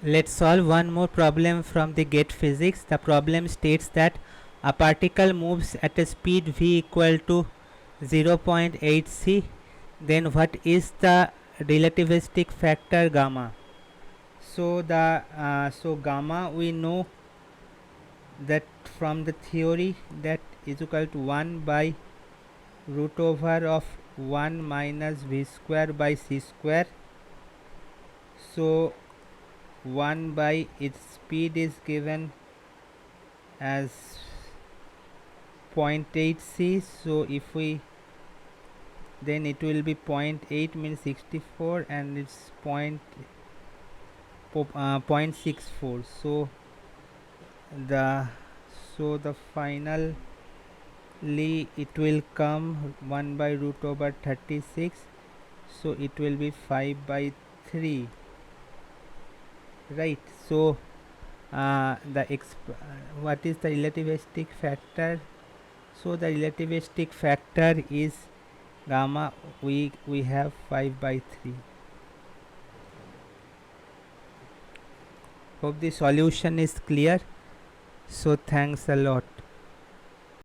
Let's solve one more problem from the GET physics. The problem states that a particle moves at a speed v equal to 0.8 c. Then what is the relativistic factor gamma? So gamma we know that from the theory that is equal to 1 by root over of 1 minus v square by c square. So 1 by its speed is given as 0.8 c. So if we, then it will be 0.8 means 64 and it's 0.64. So the finally it will come 1 by root over 36. So it will be 5 by 3, right? So what is the relativistic factor? So the relativistic factor is gamma, we have 5 by 3. Hope the solution is clear. So thanks a lot.